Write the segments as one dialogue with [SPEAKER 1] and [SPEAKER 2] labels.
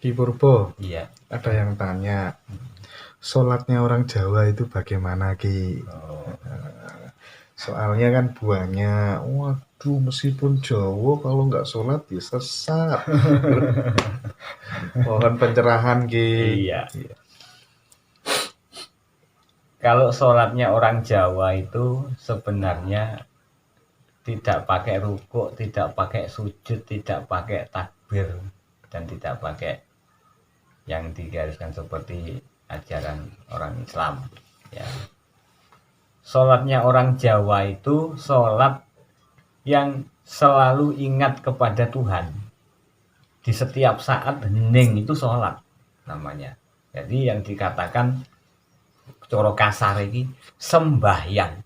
[SPEAKER 1] Ki Purbo,
[SPEAKER 2] Iya.
[SPEAKER 1] ada yang tanya, sholatnya orang Jawa itu bagaimana Ki?
[SPEAKER 2] Oh,
[SPEAKER 1] Soalnya kan banyak, waduh meskipun Jawa kalau nggak sholat ya sesat. Mohon pencerahan Ki.
[SPEAKER 2] iya. Kalau sholatnya orang Jawa itu sebenarnya tidak pakai rukuk, tidak pakai sujud, tidak pakai takbir, dan tidak pakai yang digariskan seperti ajaran orang Islam. Ya. Sholatnya orang Jawa itu sholat yang selalu ingat kepada Tuhan. Di setiap saat hening itu sholat namanya. Jadi yang dikatakan coro kasar ini sembahyang.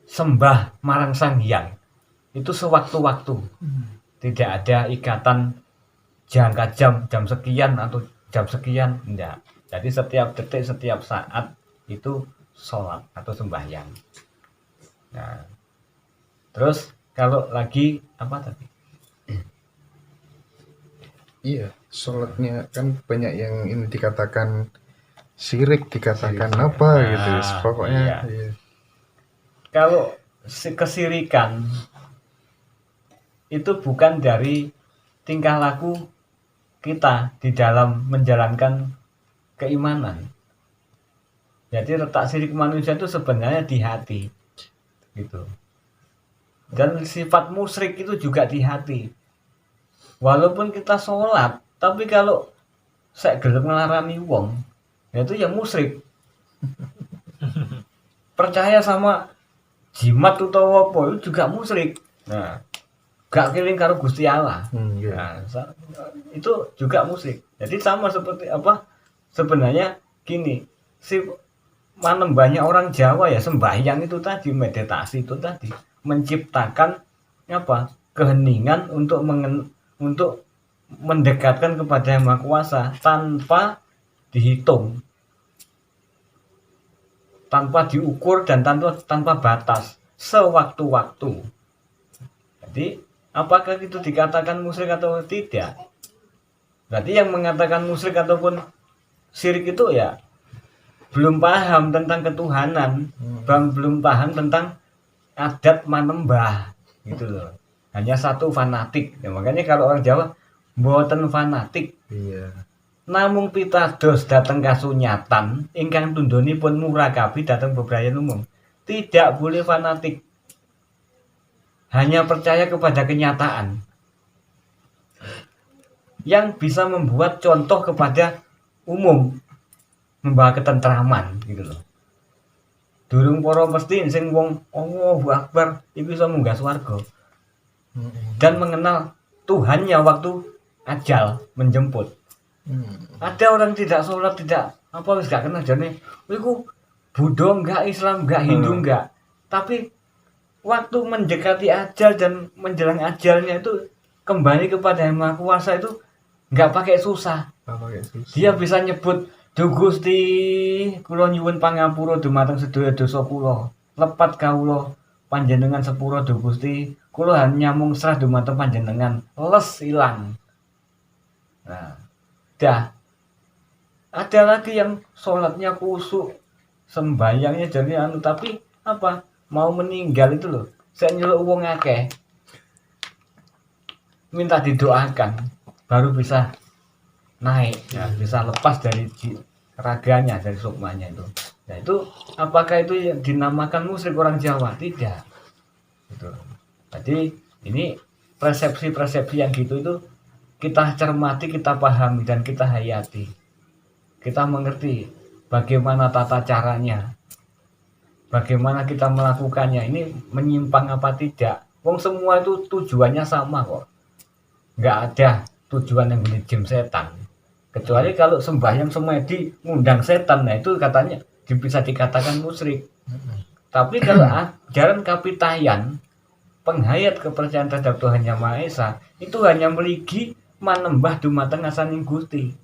[SPEAKER 2] Sembah marang Sang Hyang itu sewaktu-waktu. Tidak ada ikatan jangka jam sekian atau jam sekian, enggak. Jadi setiap detik, setiap saat itu sholat atau sembahyang. Nah, terus kalau lagi apa tadi?
[SPEAKER 1] Iya, sholatnya kan banyak yang ini dikatakan syirik, dikatakan
[SPEAKER 2] Syirik.
[SPEAKER 1] apa gitu. Pokoknya
[SPEAKER 2] Iya.
[SPEAKER 1] iya.
[SPEAKER 2] Kalau kesirikan itu bukan dari tingkah laku kita di dalam menjalankan keimanan. Jadi letak sirik manusia itu sebenarnya di hati, gitu. Dan sifat musyrik itu juga di hati. Walaupun kita sholat, tapi kalau saya gelem ngelarani wong, itu ya musyrik. Percaya sama jimat utawa apa itu juga musyrik. Nah, gak keling karo Gusti Allah.
[SPEAKER 1] Iya.
[SPEAKER 2] Nah, itu juga musyrik. Jadi sama seperti apa? Sebenarnya gini, si manembahnya orang Jawa ya sembahyang itu tadi, meditasi itu tadi, menciptakan apa? Keheningan untuk mendekatkan kepada Yang Maha Kuasa tanpa dihitung, tanpa diukur dan tanpa batas, sewaktu-waktu. Jadi apakah itu dikatakan musyrik atau tidak? Berarti yang mengatakan musyrik ataupun syirik itu ya belum paham tentang ketuhanan, belum paham tentang adat manembah, gitu loh. Hanya satu fanatik. Ya, makanya kalau orang Jawa mboten fanatik.
[SPEAKER 1] Iya.
[SPEAKER 2] Namung pitados dateng kasunyatan ingkang tundhonipun murakabi dateng bebrayan umum. Tidak boleh fanatik. Hanya percaya kepada kenyataan yang bisa membuat contoh kepada umum, membawa ketentraman, gitu loh. Durung para mesti sing wong Allahu Akbar iku iso munggah swarga. Dan mengenal Tuhannya waktu ajal menjemput. Ada orang tidak sholat, tidak apa wis gak kenal jane. Iku Buddha enggak, Islam enggak, Hindu enggak. Tapi waktu mendekati ajal dan menjelang ajalnya itu kembali kepada Yang Maha Kuasa itu enggak pakai susah. Dia bisa nyebut Duh Gusti, kula nyuwun pangapura dumateng sedaya dosa kula. Lepat kawula panjenengan sepura Duh Gusti, kula nyamung srah dumateng panjenengan. Les ilang. Nah, dah. Ada lagi yang sholatnya khusyuk, sembayangnya jadi tapi apa? Mau meninggal itu loh. Saya nyeluk wong akeh. Minta didoakan baru bisa naik, ya, bisa lepas dari raganya, dari sukmanya itu. Nah itu apakah itu yang dinamakan musyrik orang Jawa? Tidak. Gitu. Jadi ini persepsi-persepsi yang gitu itu kita cermati, kita pahami dan kita hayati. Kita mengerti bagaimana tata caranya, bagaimana kita melakukannya. Ini menyimpang apa tidak? Wong semua itu tujuannya sama kok. Nggak ada tujuan yang menjim setan. Kecuali kalau sembahyang semedi ngundang setan, nah itu katanya bisa dikatakan musyrik. Tapi kalau ajaran kapitayan, penghayat kepercayaan terhadap Tuhan Yang Maha Esa, itu hanya meligi manembah dumateng asaning Gusti.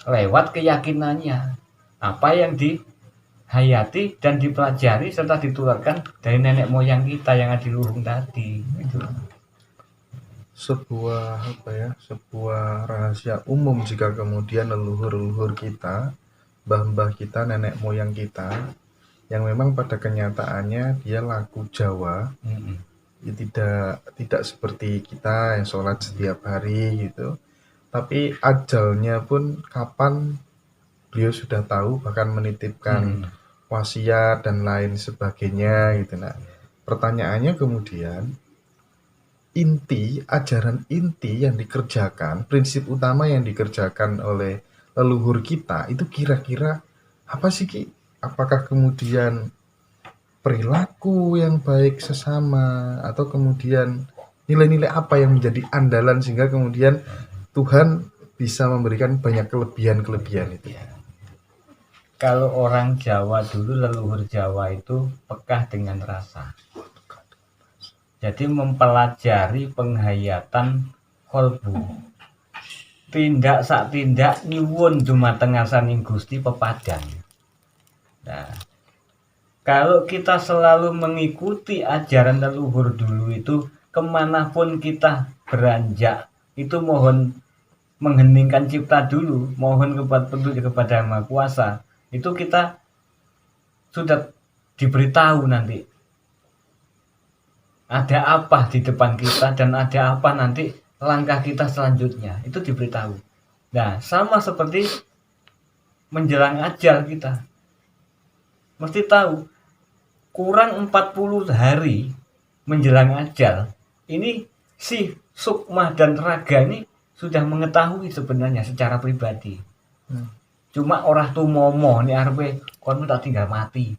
[SPEAKER 2] Lewat keyakinannya, apa yang dihayati dan dipelajari serta ditularkan dari nenek moyang kita yang adiluhung tadi. Gitu.
[SPEAKER 1] sebuah rahasia umum jika kemudian leluhur-leluhur kita, mbah-mbah kita, nenek moyang kita, yang memang pada kenyataannya dia laku Jawa, ya tidak seperti kita yang sholat setiap hari gitu. Tapi ajalnya pun kapan beliau sudah tahu, bahkan menitipkan wasiat dan lain sebagainya gitu. Nah, pertanyaannya kemudian ajaran inti yang dikerjakan, prinsip utama yang dikerjakan oleh leluhur kita itu kira-kira apa sih Ki? Apakah kemudian perilaku yang baik sesama atau kemudian nilai-nilai apa yang menjadi andalan sehingga kemudian Tuhan bisa memberikan banyak kelebihan-kelebihan itu?
[SPEAKER 2] Kalau orang Jawa dulu, leluhur Jawa itu pekah dengan rasa. Jadi mempelajari penghayatan kolbu. Tindak sak tindak nyuwun dumateng ngarsaning Gusti pepadang. Nah, kalau kita selalu mengikuti ajaran leluhur dulu itu, kemanapun kita beranjak, itu mohon mengheningkan cipta dulu, mohon kepada petunjuk kepada Yang Maha Kuasa, itu kita sudah diberitahu nanti ada apa di depan kita dan ada apa nanti langkah kita selanjutnya, itu diberitahu. Nah, sama seperti menjelang ajal kita mesti tahu kurang 40 hari menjelang ajal ini si sukma dan raga ini sudah mengetahui sebenarnya secara pribadi. Cuma orang tuh momo nih arepe kon tak tinggal mati.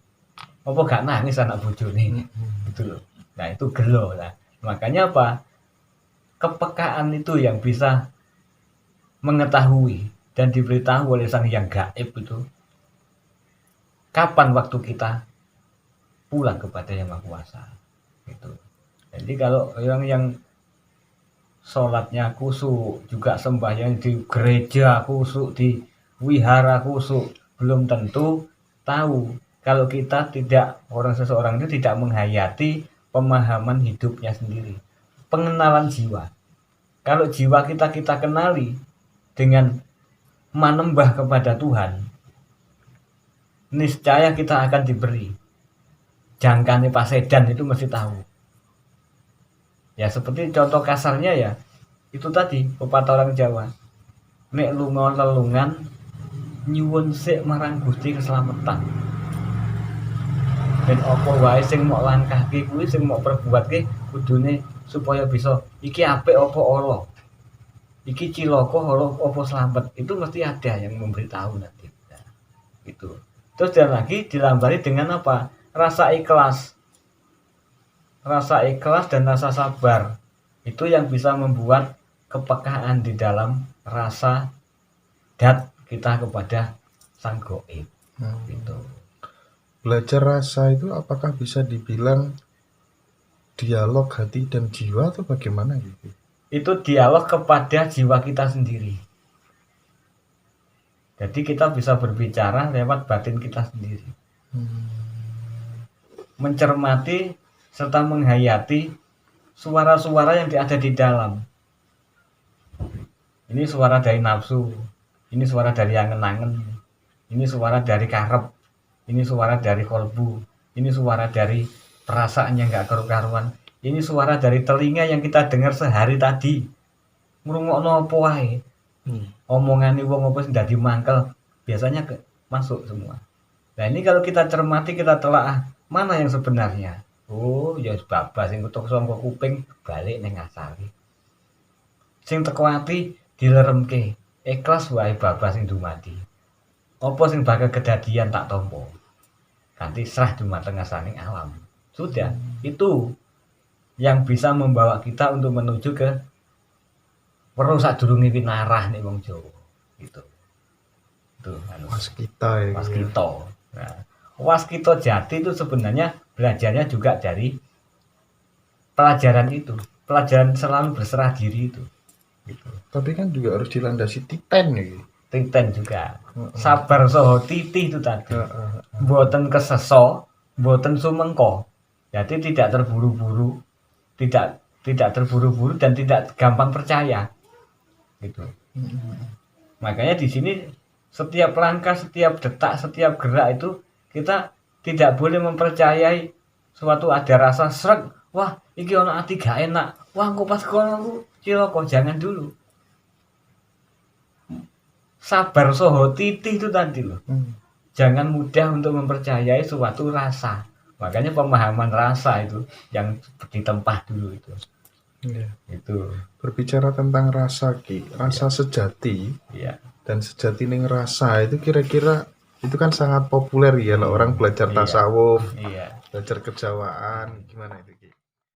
[SPEAKER 2] Apa gak nangis anak bojone gitu loh. Nah, itu gelo lah. Makanya apa? Kepekaan itu yang bisa mengetahui dan diberitahu oleh Sang Yang Gaib itu kapan waktu kita pulang kepada Yang Maha Kuasa gitu. Jadi kalau orang yang sholatnya kusuk, juga sembahyang di gereja kusuk, di wihara kusuk, belum tentu tahu kalau kita seseorang itu tidak menghayati pemahaman hidupnya sendiri, pengenalan jiwa. Kalau jiwa kita kenali dengan manembah kepada Tuhan, niscaya kita akan diberi jangkane pasedan, itu mesti tahu. Ya seperti contoh kasarnya ya, itu tadi pepatah orang Jawa, nek lunga lelungan nyuwun sik marang Gusti keselamatan. Dan apa wae sing mau langkahke kuwi, sing mau perbuatke kudune supaya bisa iki apik apa ala, iki cilaka apa slamet, itu mesti ada yang memberitahu nanti. Nah, itu. Terus dan lagi dilambari dengan apa? Rasa ikhlas dan rasa sabar. Itu yang bisa membuat kepekaan di dalam rasa dat kita kepada Sang Gaib. Gitu.
[SPEAKER 1] Belajar rasa itu apakah bisa dibilang dialog hati dan jiwa atau bagaimana gitu?
[SPEAKER 2] Itu dialog kepada jiwa kita sendiri. Jadi kita bisa berbicara lewat batin kita sendiri. Mencermati serta menghayati suara-suara yang ada di dalam. Ini suara dari nafsu, ini suara dari angen-angen, ini suara dari karep, ini suara dari kolbu, ini suara dari perasaan yang gak karu-karuan, ini suara dari telinga yang kita dengar sehari tadi. Ngrungokno apa wae. Omongane wong apa sing dadi mangkel, biasanya masuk semua. Nah, ini kalau kita cermati, kita telaah, mana yang sebenarnya? Oh, ya babas sing ketok saka kuping balik ning asale. Sing teko ati dileremke, ikhlas wae babas sing dumadi. Apa sing bakal kedadian tak tampa. Kanthi serah dumateng asaning alam. Sudah, itu yang bisa membawa kita untuk menuju ke weruh sadurunge winarah nek wong Jawa. Gitu. Itu
[SPEAKER 1] waskita ya.
[SPEAKER 2] Waskita. Nah, waskita jati itu sebenarnya belajarnya juga dari pelajaran itu. Pelajaran selalu berserah diri itu. Gitu.
[SPEAKER 1] Tapi kan juga harus dilandasi titen ya.
[SPEAKER 2] Titen juga. Sabar saha titih itu tadi. Mboten keseso, mboten sumengko. Jadi tidak terburu-buru, tidak tidak terburu-buru dan tidak gampang percaya gitu. Makanya di sini setiap langkah, setiap detak, setiap gerak itu kita tidak boleh mempercayai suatu ada rasa sreg, wah iki ono ati gak enak, wah engko pas kono cilaka. Jangan dulu, sabar soho titih itu tadi loh. Jangan mudah untuk mempercayai suatu rasa. Makanya pemahaman rasa itu yang ditempah dulu itu.
[SPEAKER 1] Iya.
[SPEAKER 2] Itu.
[SPEAKER 1] Berbicara tentang rasa Ki, rasa sejati
[SPEAKER 2] Iya.
[SPEAKER 1] dan sejati ning rasa itu kira-kira itu kan sangat populer ya lah orang belajar tasawuf,
[SPEAKER 2] Iya.
[SPEAKER 1] belajar kejawaan, gimana itu Ki?